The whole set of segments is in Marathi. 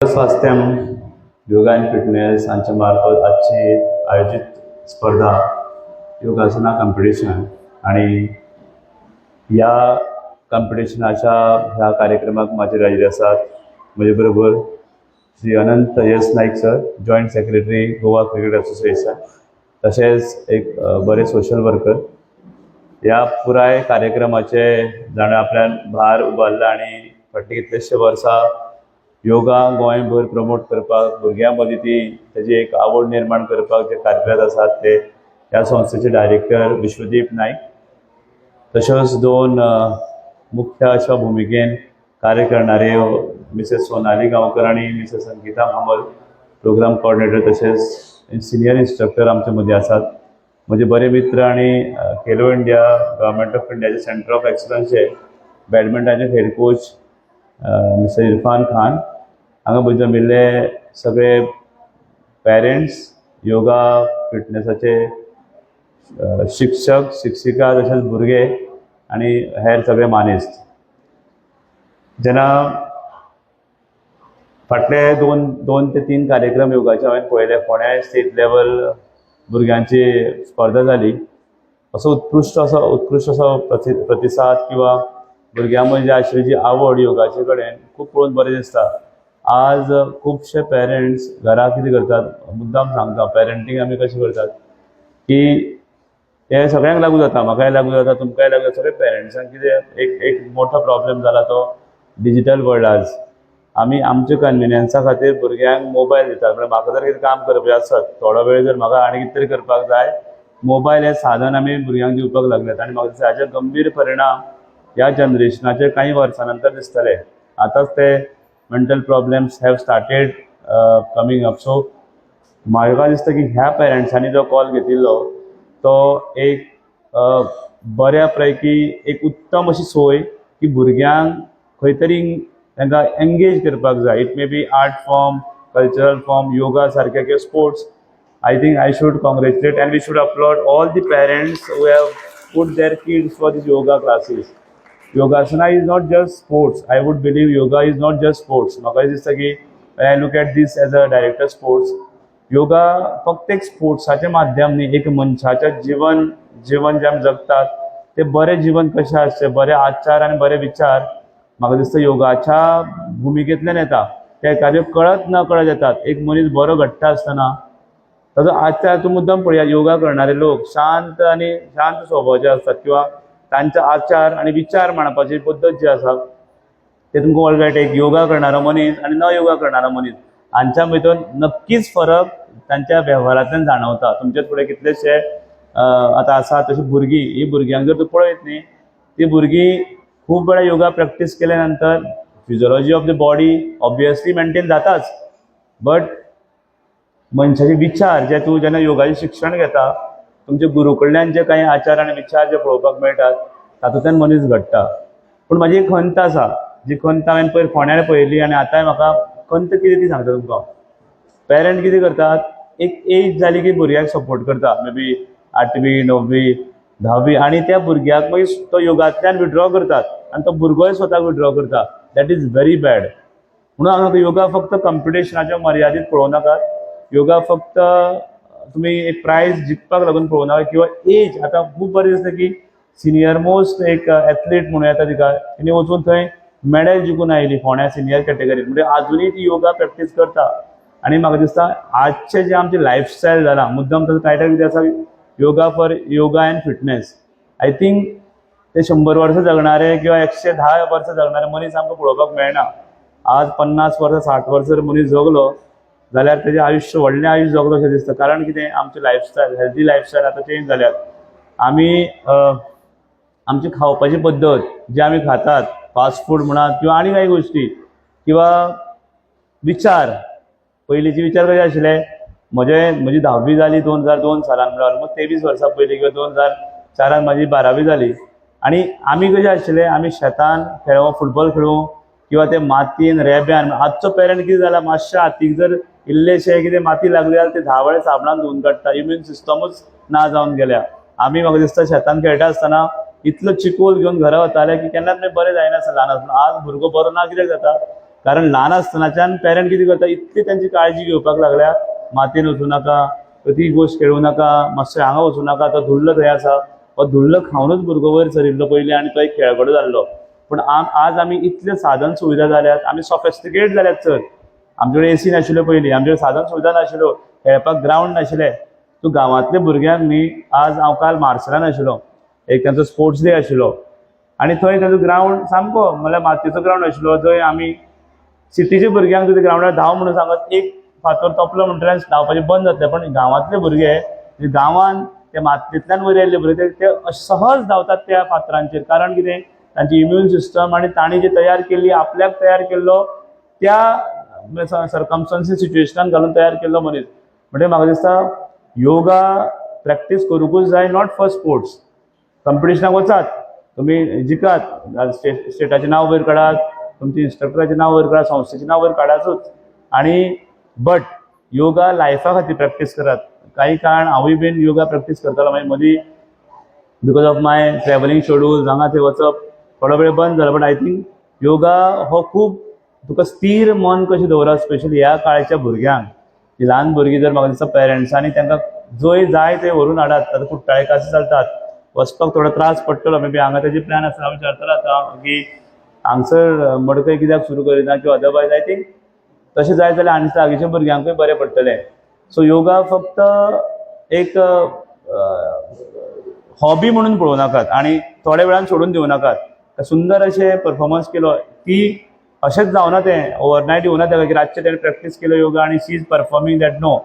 स्वास्थ्यम योगा एंड फिटनेस हांचे मार्फत आजची आयोजित स्पर्धा योगासना कॉम्पिटिशन आणि ह्या कॉम्पिटिशनाच्या ह्या कार्यक्रमाक माझे हाजीर आसात म्हजे बरोबर Shri Anant S Naik sir, joint secretary Goa cricket association, तसेच एक बरे सोशल वर्कर. या पुराय कार्यक्रमाचे जाणं आपल्यान भार उबारला आणि फाटली कितलेशे वर्सां योगा गोंयभर प्रमोट करपाक, भुरग्यां मदीं ती तेजी एक आवड निर्माण करपाक जे कार्यरत आसात ते ह्या संस्थेचे डायरेक्टर विश्वदीप नाईक, तशेंच दोन मुख्य अशा भुमिकेन कार्य करणारे मिसेस सोनाली गांवकर आणि Mrs Sangeeta Amal, programme coordinator, तसेच सिनियर इन्स्ट्रक्टर आमचे मदीं आसात. म्हजे बरे मित्र आणि खेलो इंडिया गव्हर्मेंट ऑफ इंडियाचे सेंटर ऑफ एक्सलन्सचे बॅडमिंटनाचे head coach mister Irfan Khan, हांगा भितर जमिल्ले सगळे पेरेंट्स, योगा फिटनेसाचे शिक्षक शिक्षिका, तशेंच भुरगे आणि हेर सगळे मानेस्त. जेन्ना फाटले दोन ते तीन कार्यक्रम योगाचे हांवें पळयले, फोंड्या स्टेट लेवल भुरग्यांची स्पर्धा जाली. असो उत्कृष्ट असो प्रतिसाद किंवा भुरग्यां मदीं आशिल्ली जी आवड योगाचे कडेन खूब पळोवन बरें दिसता. आज खुबशे पेरेंट्स घरा कितें करतात, मुद्दाम सांगता पेरंटींग आमी कशें करतात की हे सगळ्यांक लागू जाता, म्हाकाय लागू जाता, तुमकांय लागू जाता. सगळे पेरंट्सांक कितें एक मोठो प्रॉब्लेम जाला तो डिजिटल वर्ल्ड. आज आमी आमच्या कन्विनियन्सा खातीर भुरग्यांक मोबायल दितात. म्हणजे म्हाका जर कितें काम करपाचें आसत, थोडो वेळ जर म्हाका आनी कितें तरी करपाक जाय, मोबायल हें साधन आमी भुरग्यांक दिवपाक लागल्यात. आनी म्हाका दिसता हाचे गंभीर परिणाम ह्या जनरेशनाचे काही वर्सां नंतर दिसतले. आतांच ते mental problems have started coming up. So म्हाका दिसता की ह्या पेरंट्सांनी जो कॉल घेतिल्लो तो एक बऱ्या पैकी एक उत्तम अशी सोय की भुरग्यांक खंय तरी तांकां एंगेज करपाक जाय. It may be art form, cultural form, yoga सारके किंवा sports. I think I should congratulate and we should applaud all the parents who have put their kids for these yoga classes. Yogasana is not just sports. I would believe yoga is not just sports. म्हाका दिसता की when I look at this as a director sports, yoga फक्त एक स्पोर्ट्साचे माध्यम न्ही, एक मनशाचें जीवन जे आमी जगतात ते बरें जीवन कशें आसचें, बरे आचार आनी बरे विचार म्हाका दिसता योगाच्या भुमिकेंतल्यान येता. ते एखाद्यो कळत नकळत येतात. एक मनीस बरो घडटा आसतना ताजो आचार तूं मुद्दम पळया, योगा करणारे लोक शांत स्वभावाचे असतात किंवा तांचे आचार आणि विचार मांडपाची पद्दत जी आसा ते तुमकां वळखता. एक योगा करणारो मनीस आणि न योगा करणारो मनीस हांच्या भितर नक्कीच फरक तांच्या वेव्हारांतल्यान जाणवता. तुमचे फुडें कितलेशे आतां आसा तशी भुरगीं, ही भुरग्यांक जर तूं पळयत न्ही, ती भुरगीं खूब वेळा योगा प्रॅक्टीस केल्या नंतर physiology of the body obviously maintain जाताच, बट मनशाचे विचार जे तूं जेन्ना योगाचें शिक्षण घेता, तुमच्या गुरू कडल्यान जे काही आचार आनी विचार जे पळोवपाक मेळटात तातूंतल्यान मनीस घडटा. पूण म्हाजी एक खंत आसा, जी खंत हांवें पयर फोंड्यार पळयली आनी आतांय म्हाका खंत कितें ती सांगता तुमकां. पेरंट कितें करतात, एक एज जाली की भुरग्याक सपोर्ट करता, मे बी 8वी 9वी 10वी, आनी त्या भुरग्याक मागीर तो योगांतल्यान विड्रॉ करतात आनी तो भुरगोय स्वताक विड्रॉ करता. That is very bad. म्हणून हांगा योगा फक्त कॉम्पिटिशनाच्या मर्यादीत पळोवं नाकात. योगा फक्त तुम्ही एक प्रायज जिखपाक लागून पळोवं नाका किंवा एज. आतां खूब बरें दिसता की सिनियर मोस्ट एक एथलीट म्हणूं येता तिका, तिणें वचून थंय मेडल जिखून आयली फोंड्या सिनियर कॅटेगरीत. म्हणजे आजुनूय ती योगा प्रॅक्टीस करता. आनी म्हाका दिसता आजचें जें आमचें लायफस्टायल जालां, मुद्दम ताचो टायटल कितें आसा, yoga end fitness. I think ते 100 वर्सां जगणारे किंवा 110 वर्सां जगणारे मनीस आमकां पळोवपाक मेळना. आज 50 वर्सां 60 वर्सां जर मनीस जगलो जाल्यार तेजें आयुश्य व्हडलें आयुश्य जगलो अशें दिसता. कारण कितें, आमचें लायफस्टायल, हेल्दी लायफस्टायल आतां चेंज जाल्यात. आमी आमची खावपाची पद्दत जी आमी खातात, फास्ट फूड म्हणात किंवा आनी काही गोश्टी, किंवा विचार, पयलींचे विचार कशे आशिल्ले. म्हजी 10वी जाली 2002 सालान, म्हणजे ऑलमोस्ट 23 वर्सां पयलीं, किंवा 2004 म्हाजी 12वी जाली. आनी आमी कशे आशिल्ले, आमी शेतान खेळूं, फुटबॉल खेळूं किंवा ते मातयेन रेब्यान. आजचो पेरंट कितें जाला, मातशें हातीक जर इल्लेशें कितें माती लागली जाल्यार ते 10 वेळा साबणान धुवन काडटा. इम्यून सिस्टमूच ना जावन गेल्या. आमी म्हाका दिसता शेतान खेळटा आसतना इतलो चिकोल घेवन घरा वताले की केन्नाच बरें जायनासलें ल्हान आसतना. आज भुरगो बरो ना कित्याक जाता, कारण ल्हान आसतनाच्यान पेरंट कितें करता, इतली तांची काळजी घेवपाक लागल्या, मातयेन वचूं नाका, ती गोश्ट खेळूं नाका, मातशें हांगा वचूं नाका, तो धुल्ल थंय आसा, हो धुल्ल खावनूच भुरगो वयर सरिल्लो पयलीं आनी तो एक खेळगडो जाल्लो. पूण आज आमी इतले साधन सुविधा जाल्यात, आमी सॉफिस्टिकेट जाल्यात चड. आमचे कडेन एसी नाशिल्ल्यो पयलीं, आमचे कडेन साधन सुविधा नाशिल्ल्यो, खेळपाक ग्रावंड नाशिल्ले. तूं गांवांतल्या भुरग्यांक न्ही, आज हांव काल मार्सेलान आशिल्लो, एक तांचो स्पोर्ट्स डे आशिल्लो, आनी थंय ताजो ग्रावंड सामको म्हणल्यार मातयेचो ग्रावंड आशिल्लो, जंय आमी सिटीच्या भुरग्यांक तुजे ग्रावंडार धांव म्हणून सांगत, एक फातर तोपलो म्हणटल्यार धांवपाचें बंद जातलें. पण गांवांतले भुरगे जे गांवांत ते मातयेंतल्यान वयर आयिल्ले भुरगे ते सहज धांवतात त्या फातरांचेर. कारण कितें, तांची इम्यून सिस्टम आनी तांणी जी तयार केल्ली, आपल्याक तयार केल्लो त्या सर्कमस्टन्सीस सिच्युएशनान घालून तयार केल्लो मनीस. म्हणजे म्हाका दिसता योगा प्रॅक्टीस करूंकूच जाय, नॉट फॉर स्पोर्ट्स. कॉम्पिटिशनाक वचात, तुमी जिकात, स्टेटाचें नांव वयर काडात, तुमच्या इन्स्ट्रक्टराचें नांव वयर काडात, संस्थेचें नांव वयर काडातूच. आणि बट योगा लायफा खातीर प्रॅक्टीस करात. काही काळ हांवूय बीन योगा प्रॅक्टीस करतालो, मागीर मदीं because of my travelling schedule हांगा थंय वचप थोडो वेळ बंद जालो. बट आय थिंक योगा हो खूब तुका स्थिर मन कशें दवरप, स्पेशली ह्या काळच्या भुरग्यांक. ती ल्हान भुरगीं जर म्हाका दिसता पेरंट्सांनी तांकां जंय जाय थंय व्हरून हाडात. आतां कुट्टाळे क्लासी चलतात, वचपाक थोडो त्रास पडटलो, मे बी हांगा तेजे प्लॅन आसा, हांव विचारतलो आतां की हांगसर मडकय कित्याक सुरू करिना, किंवा अदरवायज आय थिंक तशें जाय जाल्यार आनी लागींच्या भुरग्यांकूय बरें पडटलें. सो योगा फक्त एक हॉबी म्हणून पळोवं नाकात आनी थोड्या वेळान सोडून दिवं नाकात. सुंदर अशें परफॉर्मन्स केलो, ती अशेंच जावना, तें ओवरनायट येवना तेका की रातचें तेणें प्रॅक्टीस केलो योगा आनी she is performing that. No,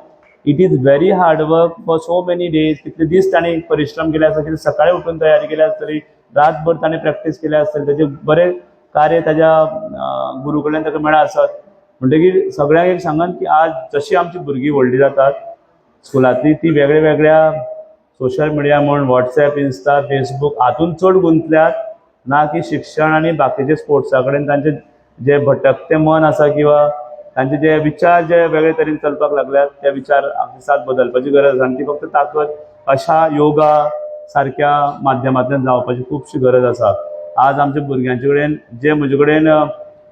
it is very hard work for so many days. कितले दीस ताणें परिश्रम केले आसता, कितें सकाळीं उठून तयारी केली आसतली, रातभर ताणें प्रॅक्टीस केली आसतली, ताजें बरें कार्य ताज्या गुरू कडल्यान ताका मेळ्ळां आसत. म्हणटकीर सगळ्यांक एक सांगन की आज जशीं आमची भुरगीं व्हडलीं जातात स्कुलांतलीं, ती वेगळ्या वेगळ्या सोशल मिडिया म्हण वॉट्सॅप, इन्स्टा, फेसबूक हातून चड गुंतल्यात, ना की शिक्षण आनी बाकीचे स्पोर्ट्सा कडेन तांचें जे भटकतें मन आसा, किंवा तांचे जे विचार जे वेगळे तरेन चलपाक लागल्यात, ते विचार साथ बदलपाची गरज आसा. आनी ती फक्त ताकद अशा योगा सारक्या माध्यमांतल्यान जावपाची खुबशी गरज आसा. आज आमच्या भुरग्यांचे कडेन जे म्हजे कडेन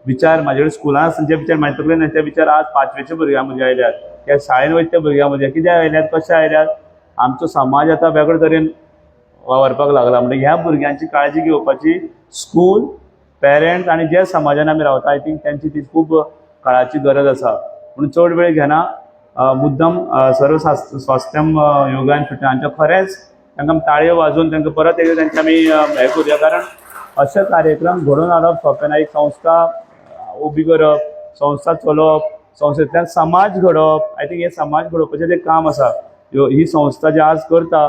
विचार, म्हाजे कडेन स्कुलान जे विचार म्हाजे तकलेन ते विचार आज 5वेच्या भुरग्यां मदीं आयल्यात, त्या शाळेन वयता त्या भुरग्यां मदीं कित्याक आयल्यात, कशें आयल्यात. आमचो समाज आतां वेगळे तरेन वावरपाक लागला. म्हणजे ह्या भुरग्यांची काळजी घेवपाची स्कूल, पेरंट्स आनी ज्या समाजान आमी रावता, आय थिंक त्यांची ती खूब काळाची गरज आसा. म्हणून चड वेळ घेना, मुद्दम सर्व स्वास्थ्यम योगा आनी फिटनेसांच्या खरेंच तांकां ताळयो वाजोवन तांकां परत एकदां तांचे आमी हें करुया. कारण अशे कार्यक्रम घडोवन हाडप सोंपें ना. एक संस्था उबी करप, संस्था चलोवप, संस्थेंतल्यान समाज घडोवप, आय थिंक हे समाज घडोवपाचें एक काम आसा. ही संस्था जी आज करता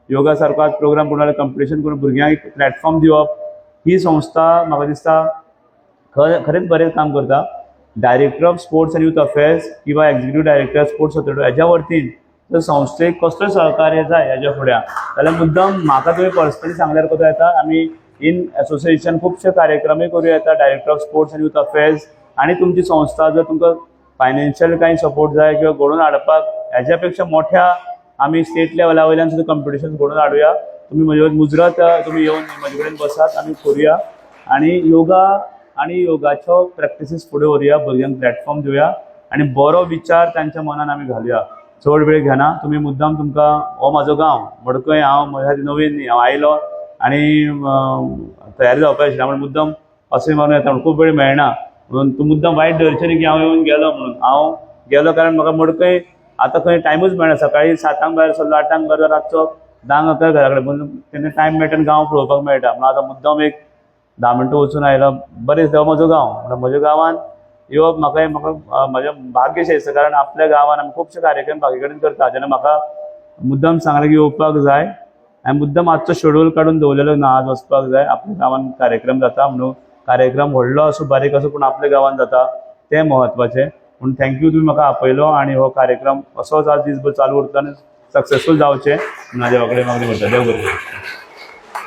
योगा सारको आज प्रोग्राम करून कॉम्पिटिशन करून भुरग्यांक एक प्लॅटफॉर्म दिवप, ही संस्था म्हाका दिसता खरेंच बरें काम करता. Director of sports end youth affairs किंवा एक्झिक्युटिव्ह डायरेक्टर स्पोर्ट्स ऑथॉरिटी हेज्या वरतीन जर संस्थेक कसलोय सहकार्य जाय हेज्या फुड्यान जाल्यार मुद्दम म्हाका तुवें पर्सनली सांगल्यार कोता येता. आमी इन एसोसिएशन खुबशे कार्यक्रमय करूं येता, director of sports end youth affairs. आनी तुमची संस्था जर तुमकां फायनान्शियल कांय सपोर्ट जाय किंवा घडोवन हाडपाक हेज्या पेक्षा मोठ्या आमी स्टेट लेवला वयल्यान सुद्दां कॉम्पिटिशन घडोवन हाडुया. तुमी म्हजे मुजरत तुमी येवन म्हजे कडेन बसात, आमी करुया आनी योगा आनी योगाच्यो प्रॅक्टिसीस फुडें व्हरुया, भुरग्यांक प्लॅटफॉर्म दिवया आनी बरो विचार तांच्या मनान आमी घालुया. चड वेळ घेना, तुमी मुद्दाम तुमकां हो म्हाजो गांव मडकय, हांव म्हज्या नवीन न्ही, हांव आयलो आनी तयारी जावपाक आशिल्ली म्हणून मुद्दम अशें म्हणून येता. खूब वेळ मेळना म्हणून तूं मुद्दम वायट धरचें न्ही की हांव येवन गेलो म्हणून. हांव गेलो कारण म्हाका मडकय आतां खंय टायमूच मेळना. सकाळीं 7 भायर सरलो, 8 घरा रातचो 10 घरा कडेन, पूण तेन्ना टायम मेळटा आनी गांव पळोवपाक मेळटा. म्हणून आतां मुद्दम एक 10 मिनटां वचून आयलो. बरें दिसता म्हजो गांव, म्हणून म्हज्या गांवांत येवप म्हाका म्हजें भाग्यशें दिसता. कारण आपल्या गांवांत आमी खुबशे कार्यक्रम बाकी कडेन करता, जेन्ना म्हाका मुद्दम सांगलें की येवपाक जाय, हांवें मुद्दम आजचो शेड्यूल काडून दवरलेलो ना, आज वचपाक जाय. आपल्या गांवांत कार्यक्रम जाता म्हणून कार्यक्रम व्हडलो असो बारीक असो पूण आपल्या गांवांत जाता तें म्हत्वाचें. म्हणून थँक्यू, तुमी म्हाका आपयलो आनी हो कार्यक्रम असोच आज दीसभर चालू उरता आनी सक्सेसफूल जावचें म्हाजे कडेन मागणी करता. देव बरें करूं.